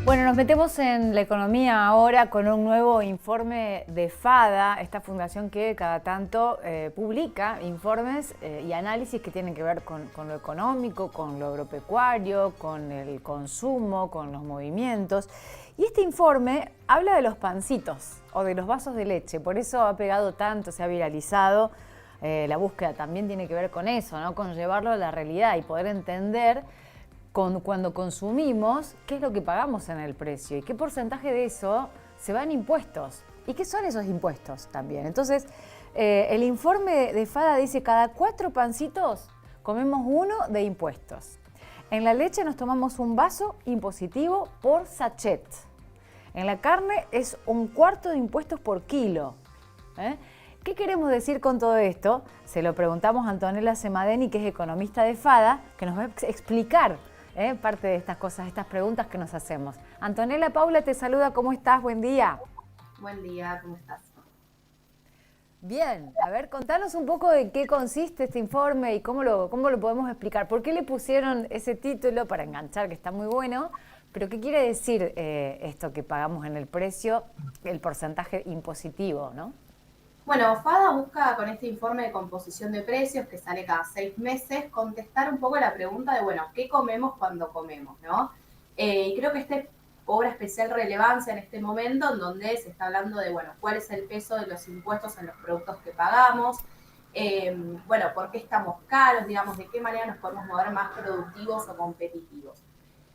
Bueno, nos metemos en la economía ahora con un nuevo informe de FADA, esta fundación que cada tanto publica informes y análisis que tienen que ver con lo económico, con lo agropecuario, con el consumo, con los movimientos. Y este informe habla de los pancitos o de los vasos de leche, por eso ha pegado tanto, se ha viralizado. La búsqueda también tiene que ver con eso, ¿no? Con llevarlo a la realidad y poder entender cuando consumimos, qué es lo que pagamos en el precio y qué porcentaje de eso se va en impuestos y qué son esos impuestos también. Entonces, el informe de FADA dice cada 4 pancitos comemos 1 de impuestos. En la leche nos tomamos un vaso impositivo por sachet. En la carne es 1/4 de impuestos por kilo. ¿Qué queremos decir con todo esto? Se lo preguntamos a Antonella Semadeni, que es economista de FADA, que nos va a explicar parte de estas cosas, estas preguntas que nos hacemos. Antonella, Paula te saluda, ¿cómo estás? Buen día. Buen día, ¿cómo estás? Bien, a ver, contanos un poco de qué consiste este informe y cómo lo podemos explicar. ¿Por qué le pusieron ese título para enganchar, que está muy bueno? Pero ¿qué quiere decir esto que pagamos en el precio, el porcentaje impositivo, ¿no? Bueno, FADA busca con este informe de composición de precios que sale cada 6 meses contestar un poco la pregunta de, bueno, ¿qué comemos cuando comemos, no? Y creo que este cobra especial relevancia en este momento en donde se está hablando de, bueno, cuál es el peso de los impuestos en los productos que pagamos, bueno, por qué estamos caros, digamos, de qué manera nos podemos mover más productivos o competitivos.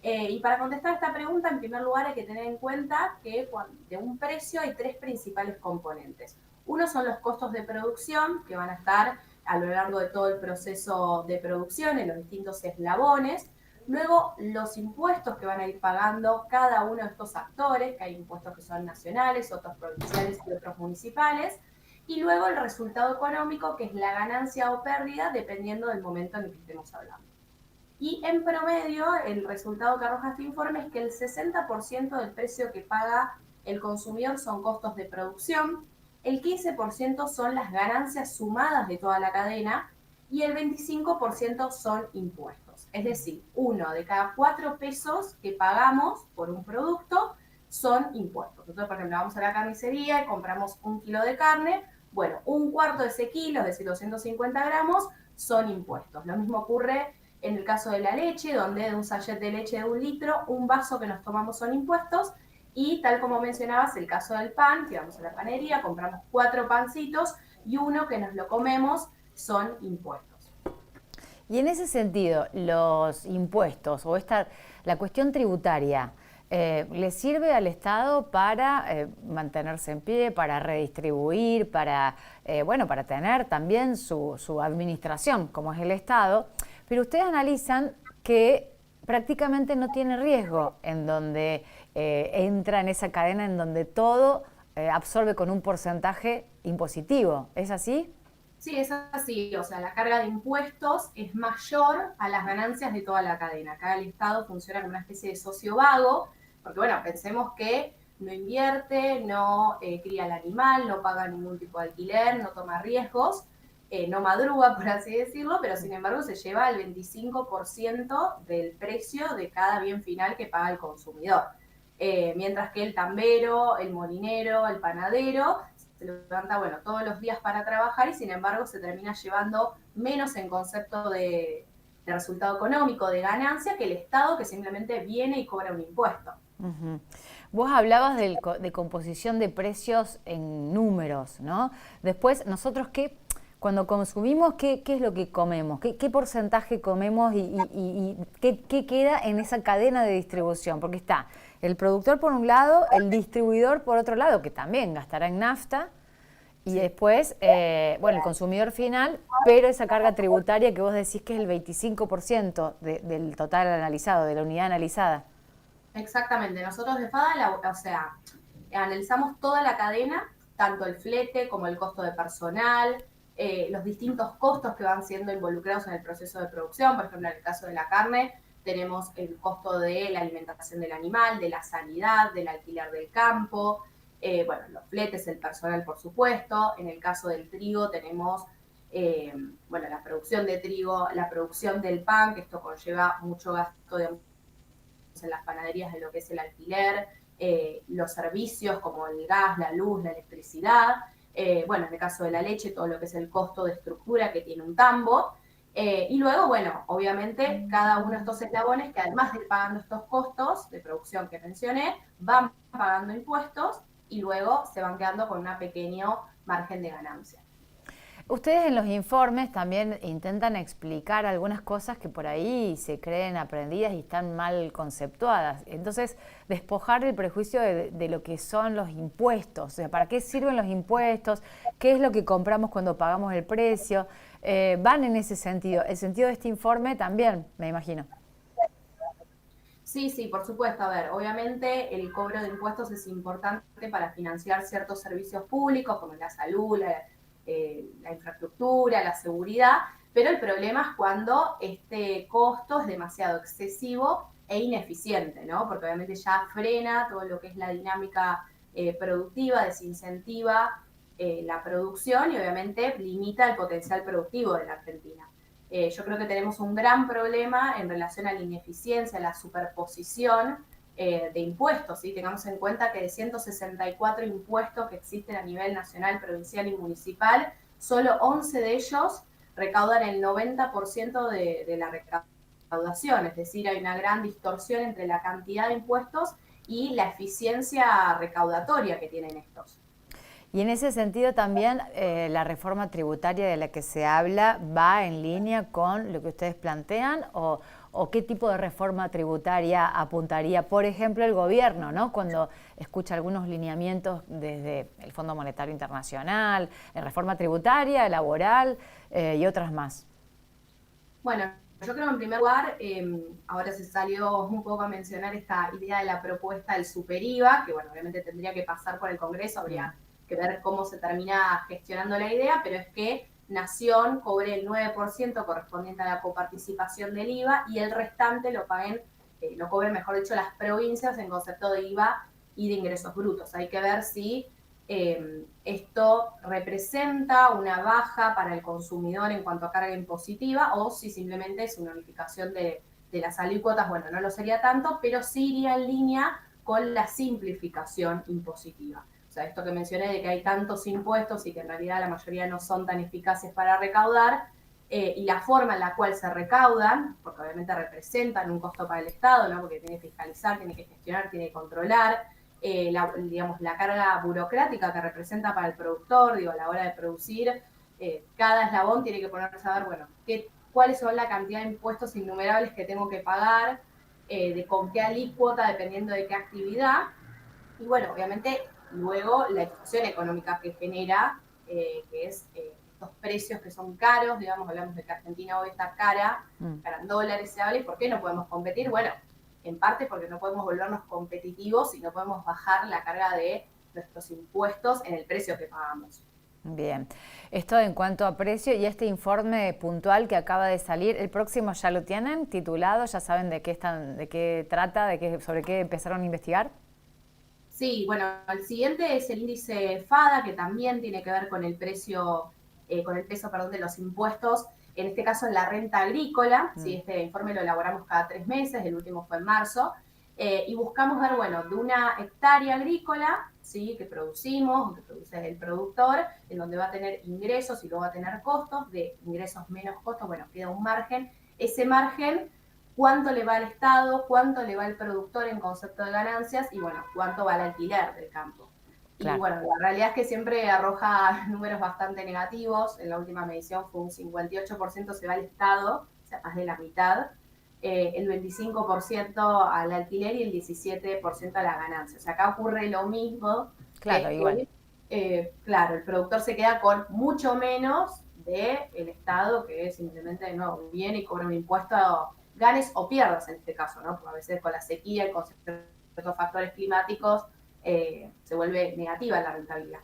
Y para contestar esta pregunta, en primer lugar hay que tener en cuenta que de un precio hay 3 principales componentes. Uno son los costos de producción, que van a estar a lo largo de todo el proceso de producción, en los distintos eslabones. Luego, los impuestos que van a ir pagando cada uno de estos actores, que hay impuestos que son nacionales, otros provinciales y otros municipales. Y luego el resultado económico, que es la ganancia o pérdida, dependiendo del momento en el que estemos hablando. Y en promedio, el resultado que arroja este informe es que el 60% del precio que paga el consumidor son costos de producción, el 15% son las ganancias sumadas de toda la cadena y el 25% son impuestos. Es decir, 1 de cada 4 pesos que pagamos por un producto son impuestos. Nosotros, por ejemplo, vamos a la carnicería y compramos 1 kilo de carne, bueno, 1/4 de ese kilo, es decir, 250 gramos, son impuestos. Lo mismo ocurre en el caso de la leche, donde de un sachet de leche de 1 litro, un vaso que nos tomamos son impuestos. Y tal como mencionabas, el caso del pan, que vamos a la panería, compramos 4 pancitos y uno que nos lo comemos son impuestos. Y en ese sentido, los impuestos o la cuestión tributaria, ¿le sirve al Estado para mantenerse en pie, para redistribuir, para tener también su administración, como es el Estado? Pero ustedes analizan que prácticamente no tiene riesgo en donde entra en esa cadena en donde todo absorbe con un porcentaje impositivo. ¿Es así? Sí, es así, o sea, la carga de impuestos es mayor a las ganancias de toda la cadena. Acá el Estado funciona como una especie de socio vago, porque bueno, pensemos que no invierte, no cría el animal, no paga ningún tipo de alquiler, no toma riesgos, no madruga, por así decirlo, pero sin embargo se lleva el 25% del precio de cada bien final que paga el consumidor. Mientras que el tambero, el molinero, el panadero se levanta, bueno, todos los días para trabajar y sin embargo se termina llevando menos en concepto de resultado económico, de ganancia, que el Estado que simplemente viene y cobra un impuesto. Ujú. Vos hablabas de composición de precios en números, ¿no? Después, nosotros, cuando consumimos, ¿qué es lo que comemos? ¿Qué porcentaje comemos y qué queda en esa cadena de distribución? Porque está el productor por un lado, el distribuidor por otro lado, que también gastará en nafta, y Sí. después, el consumidor final, pero esa carga tributaria que vos decís que es el 25% del total analizado, de la unidad analizada. Exactamente, nosotros de FADA, o sea, analizamos toda la cadena, tanto el flete como el costo de personal, los distintos costos que van siendo involucrados en el proceso de producción. Por ejemplo, en el caso de la carne, tenemos el costo de la alimentación del animal, de la sanidad, del alquiler del campo, bueno, los fletes, el personal, por supuesto. En el caso del trigo, tenemos bueno, la producción de trigo, la producción del pan, que esto conlleva mucho gasto de en las panaderías de lo que es el alquiler, los servicios como el gas, la luz, la electricidad, bueno, en el caso de la leche, todo lo que es el costo de estructura que tiene un tambo, y luego, bueno, obviamente cada uno de estos eslabones que además de ir pagando estos costos de producción que mencioné, van pagando impuestos y luego se van quedando con un pequeño margen de ganancia. Ustedes en los informes también intentan explicar algunas cosas que por ahí se creen aprendidas y están mal conceptuadas. Entonces, despojar el prejuicio de lo que son los impuestos. O sea, ¿para qué sirven los impuestos? ¿Qué es lo que compramos cuando pagamos el precio? Van en ese sentido. El sentido de este informe también, me imagino. Sí, sí, por supuesto. A ver, obviamente el cobro de impuestos es importante para financiar ciertos servicios públicos como la salud, la infraestructura, la seguridad, pero el problema es cuando este costo es demasiado excesivo e ineficiente, ¿no? Porque obviamente ya frena todo lo que es la dinámica productiva, desincentiva la producción y obviamente limita el potencial productivo de la Argentina. Yo creo que tenemos un gran problema en relación a la ineficiencia, a la superposición de impuestos. ¿Sí? Tengamos en cuenta que de 164 impuestos que existen a nivel nacional, provincial y municipal, solo 11 de ellos recaudan el 90% de la recaudación. Es decir, hay una gran distorsión entre la cantidad de impuestos y la eficiencia recaudatoria que tienen estos. Y en ese sentido también la reforma tributaria de la que se habla va en línea con lo que ustedes plantean o qué tipo de reforma tributaria apuntaría, por ejemplo, el gobierno, ¿no? Cuando escucha algunos lineamientos desde el Fondo Monetario Internacional, en reforma tributaria, laboral y otras más. Bueno, yo creo que en primer lugar, ahora se salió un poco a mencionar esta idea de la propuesta del superiva, que bueno, obviamente tendría que pasar por el Congreso, habría que ver cómo se termina gestionando la idea, pero es que Nación cobre el 9% correspondiente a la coparticipación del IVA y el restante lo paguen, lo cobren, mejor dicho, las provincias en concepto de IVA y de ingresos brutos. Hay que ver si esto representa una baja para el consumidor en cuanto a carga impositiva o si simplemente es una unificación de las alícuotas. Bueno, no lo sería tanto, pero sí iría en línea con la simplificación impositiva. O sea, esto que mencioné de que hay tantos impuestos y que en realidad la mayoría no son tan eficaces para recaudar, y la forma en la cual se recaudan, porque obviamente representan un costo para el Estado, ¿no? Porque tiene que fiscalizar, tiene que gestionar, tiene que controlar, la carga burocrática que representa para el productor, digo, a la hora de producir, cada eslabón tiene que ponerse a ver, bueno, cuáles son la cantidad de impuestos innumerables que tengo que pagar, de con qué alícuota, dependiendo de qué actividad, y bueno, obviamente luego la discusión económica que genera, que es estos precios que son caros, digamos, hablamos de que Argentina hoy está cara en dólares se habla, ¿y por qué no podemos competir? Bueno, en parte porque no podemos volvernos competitivos y no podemos bajar la carga de nuestros impuestos en el precio que pagamos. Bien, esto en cuanto a precio y este informe puntual que acaba de salir, ¿el próximo ya lo tienen titulado? ¿Ya saben de qué trata, sobre qué empezaron a investigar? Sí, bueno, el siguiente es el índice FADA, que también tiene que ver con el precio, con el peso, perdón, de los impuestos, en este caso en la renta agrícola. ¿Sí? Este informe lo elaboramos cada 3 meses, el último fue en marzo, y buscamos ver, bueno, de una hectárea agrícola, ¿sí? Que producimos, que produce el productor, en donde va a tener ingresos y luego va a tener costos, de ingresos menos costos, bueno, queda un margen. Ese margen, cuánto le va al Estado, cuánto le va al productor en concepto de ganancias y, bueno, cuánto va al alquiler del campo. Claro. Y, bueno, la realidad es que siempre arroja números bastante negativos. En la última medición fue un 58% se va al Estado, o sea, más de la mitad, el 25% al alquiler y el 17% a la ganancia. O sea, acá ocurre lo mismo. Claro, igual. Claro, el productor se queda con mucho menos del Estado, que simplemente no viene y cobra un impuesto, ganes o pierdas en este caso, ¿no? Porque a veces con la sequía y con ciertos factores climáticos se vuelve negativa la rentabilidad.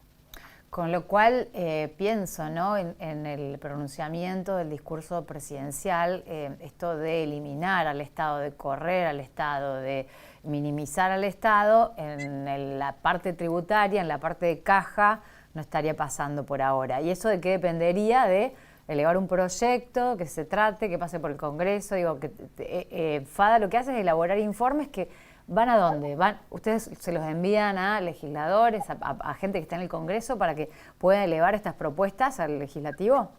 Con lo cual pienso, ¿no? en el pronunciamiento del discurso presidencial, esto de eliminar al Estado, de correr al Estado, de minimizar al Estado, en la parte tributaria, en la parte de caja, no estaría pasando por ahora. ¿Y eso de qué dependería? De elevar un proyecto, que se trate, que pase por el Congreso. Digo, que FADA lo que hace es elaborar informes que van a dónde, ustedes se los envían a legisladores, a gente que está en el Congreso para que pueda elevar estas propuestas al legislativo.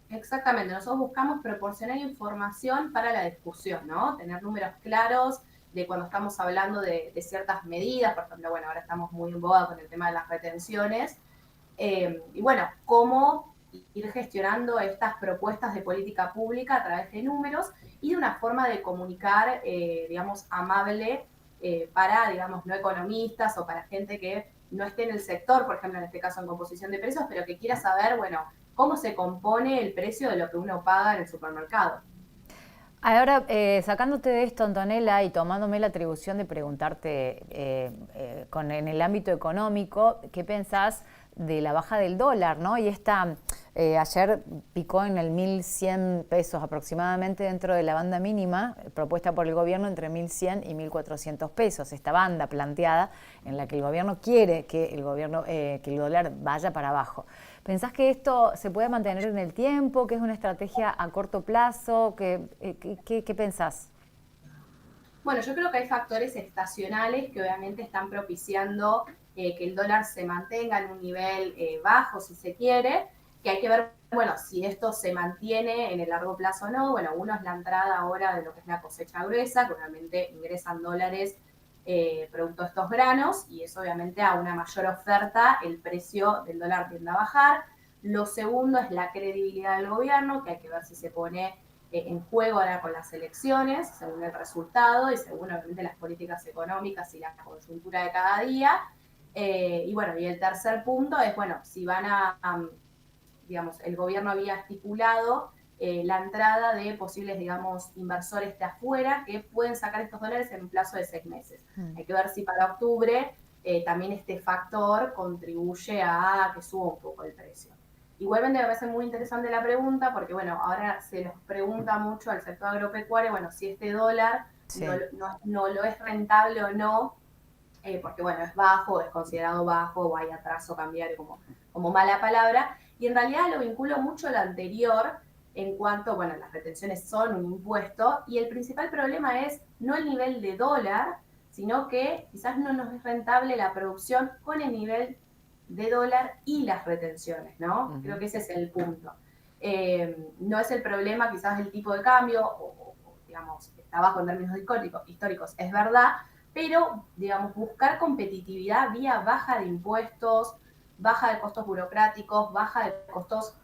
Exactamente, nosotros buscamos proporcionar información para la discusión, ¿no? Tener números claros de cuando estamos hablando de ciertas medidas, por ejemplo, bueno, ahora estamos muy en boga con el tema de las retenciones, y bueno, cómo ir gestionando estas propuestas de política pública a través de números y de una forma de comunicar, digamos, amable para, digamos, no economistas o para gente que no esté en el sector, por ejemplo, en este caso en composición de precios, pero que quiera saber, bueno, cómo se compone el precio de lo que uno paga en el supermercado. Ahora, sacándote de esto, Antonella, y tomándome la atribución de preguntarte en el ámbito económico, ¿qué pensás de la baja del dólar, ¿no? Y ayer picó en el 1.100 pesos aproximadamente dentro de la banda mínima propuesta por el gobierno entre 1.100 y 1.400 pesos, esta banda planteada en la que el gobierno quiere que el dólar vaya para abajo. ¿Pensás que esto se puede mantener en el tiempo, que es una estrategia a corto plazo? ¿Qué pensás? Bueno, yo creo que hay factores estacionales que obviamente están propiciando que el dólar se mantenga en un nivel bajo, si se quiere, que hay que ver, bueno, si esto se mantiene en el largo plazo o no. Bueno, uno es la entrada ahora de lo que es la cosecha gruesa, que obviamente ingresan dólares producto de estos granos, y eso obviamente a una mayor oferta el precio del dólar tiende a bajar. Lo segundo es la credibilidad del gobierno, que hay que ver si se pone en juego ahora con las elecciones, según el resultado y según obviamente las políticas económicas y la coyuntura de cada día. Y bueno, y el tercer punto es, bueno, si van digamos, el gobierno había estipulado la entrada de posibles, digamos, inversores de afuera que pueden sacar estos dólares en un plazo de 6 meses. Hay que ver si para octubre también este factor contribuye a que suba un poco el precio. Igualmente me parece muy interesante la pregunta porque, bueno, ahora se nos pregunta mucho al sector agropecuario, bueno, si este dólar sí, no lo es rentable o no, porque, bueno, es bajo, es considerado bajo, o hay atraso cambiario como mala palabra, y en realidad lo vinculo mucho a lo anterior en cuanto, bueno, las retenciones son un impuesto, y el principal problema es no el nivel de dólar, sino que quizás no nos es rentable la producción con el nivel de dólar y las retenciones, ¿no? Creo que ese es el punto. No es el problema quizás el tipo de cambio, o digamos, está bajo en términos históricos, es verdad, pero, digamos, buscar competitividad vía baja de impuestos, baja de costos burocráticos, baja de costos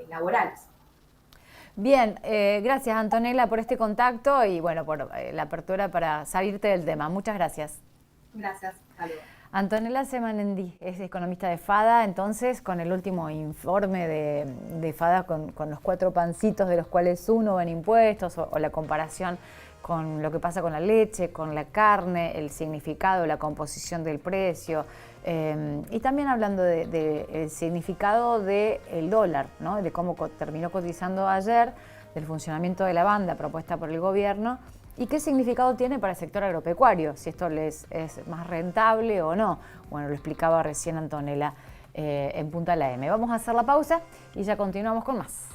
laborales. Bien, gracias Antonella por este contacto y bueno, por la apertura para salirte del tema. Muchas gracias. Gracias, saludos. Antonella Semanendí es economista de FADA, entonces con el último informe de FADA con los 4 pancitos de los cuales uno va en impuestos o la comparación con lo que pasa con la leche, con la carne, el significado, la composición del precio y también hablando del significado del dólar, ¿no? De cómo terminó cotizando ayer, del funcionamiento de la banda propuesta por el gobierno y qué significado tiene para el sector agropecuario, si esto les es más rentable o no. Bueno, lo explicaba recién Antonella en Punta La M. Vamos a hacer la pausa y ya continuamos con más.